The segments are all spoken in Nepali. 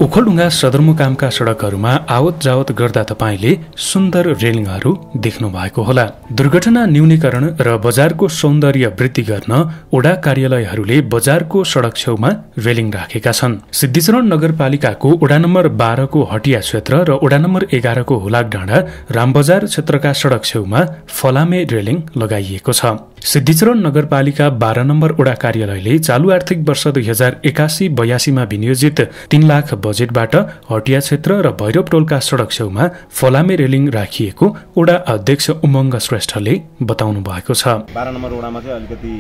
ओखलढुङ्गा सदरमुकामका सडकहरूमा आवत जावत गर्दा तपाईँले सुन्दर रेलिङहरू देख्नु भएको होला। दुर्घटना न्यूनीकरण र बजारको सौन्दर्य वृद्धि गर्न ओडा कार्यालयहरूले बजारको सडक छेउमा रेलिङ राखेका छन्। सिद्धिचरण नगरपालिकाको ओडा नम्बर 12 को हटिया क्षेत्र र ओडा नम्बर 11 को हुलाक डाँडा रामबजार क्षेत्रका सडक छेउमा फलामे रेलिङ लगाइएको छ। सिद्धिचरण नगरपालिका 12 नम्बर ओडा कार्यालयले चालू आर्थिक वर्ष 2081-82 मा विनियोजित 3 लाख बजेटबाट हटिया क्षेत्र र भैरव टोलका सडक छेउमा फलामे रेलिङ राखिएको ओडा अध्यक्ष उमङ्ग श्रेष्ठले बताउनु भएको छ। 12 नम्बर ओडामा चाहिँ अलिकति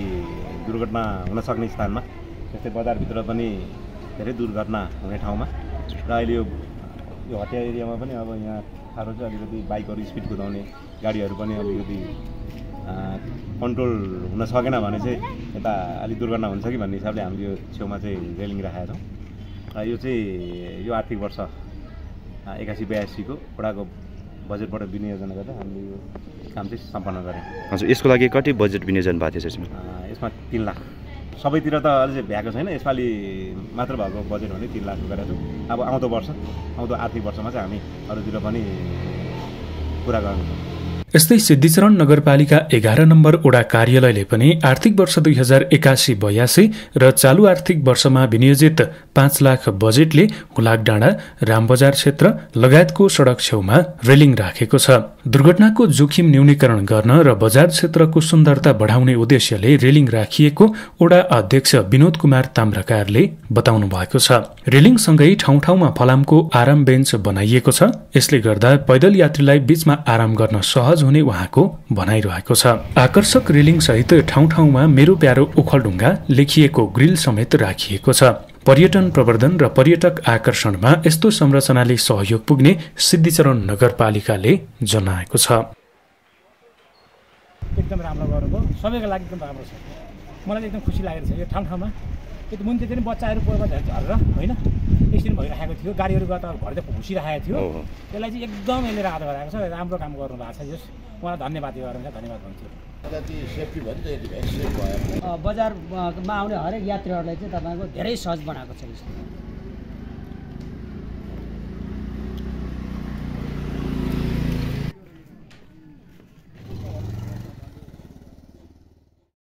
दुर्घटना हुन सक्ने स्थानमा, जस्तै बजारभित्र पनि धेरै दुर्घटना हुने ठाउँमा र अहिले यो हटिया एरियामा पनि अब यहाँ थाहा छ अलिकति बाइकहरू स्पिड कुदाउने गाडीहरू पनि अलिकति कन्ट्रोल हुन सकेन भने चाहिँ यता अलिक दुर्घटना हुन्छ कि भन्ने हिसाबले हामीले यो छेउमा चाहिँ रेलिङ राखेका छौँ। यो चाहिँ यो आर्थिक वर्ष 81-82 को ओडाको बजेटबाट विनियोजन गर्दा हामीले यो काम चाहिँ सम्पन्न गऱ्यौँ। हजुर, यसको लागि कति बजेट विनियोजन भएको थियो? यसमा 3 लाख। सबैतिर त अझै भ्याएको छैन, यसपालि मात्र भएको बजेट भने 3 लाख गरेका छौँ। अब आउँदो आर्थिक वर्षमा चाहिँ हामी अरूतिर पनि पुरा गर्छौँ। यस्तै सिद्धिचरण नगरपालिका 11 नम्बर ओडा कार्यालयले पनि आर्थिक वर्ष 2081-82 र चालू आर्थिक वर्षमा विनियोजित 5 लाख बजेटले हुलाक डाँडा रामबजार क्षेत्र लगायतको सडक छेउमा रेलिङ राखेको छ। दुर्घटनाको जोखिम न्यूनीकरण गर्न र बजार क्षेत्रको सुन्दरता बढाउने उद्देश्यले रेलिङ राखिएको ओडा अध्यक्ष विनोद कुमार ताम्राकारले बताउनु भएको छ। रेलिङसँगै ठाउँ ठाउँमा फलामको आराम बेन्च बनाइएको छ। यसले गर्दा पैदल यात्रीलाई बीचमा आराम गर्न सहज हुने उहाँको भनाइरहेको छ। आकर्षक रेलिङ सहित ठाउँ ठाउँमा मेरो प्यारो ओखलढुङ्गा लेखिएको ग्रिल समेत राखिएको छ। पर्यटन प्रवर्धन र पर्यटक आकर्षणमा यस्तो संरचनाले सहयोग पुग्ने सिद्धिचरण नगरपालिकाले जनाएको छ। एकदम राम्रो गर्नुभयो, सबैको लागि एकदम राम्रो छ। मलाई एकदम खुसी लागेको छ। यो ठाउँ ठाउँमा त्यो मुन्ते पनि बच्चाहरू पोहोरमा झरेर होइन एक्सिडेन्ट भइरहेको थियो, गाडीहरू गर्दा घरले घुसिरहेको थियो। त्यसलाई चाहिँ एकदम यसले राहत गराएको छ। राम्रो काम गर्नु भएको छ। यस उहाँलाई धन्यवाद गर्नुहुन्छ, धन्यवाद भन्छु। बजारमा आउने हरेक यात्रीहरूलाई चाहिँ तपाईँको धेरै सहज बनाएको छ।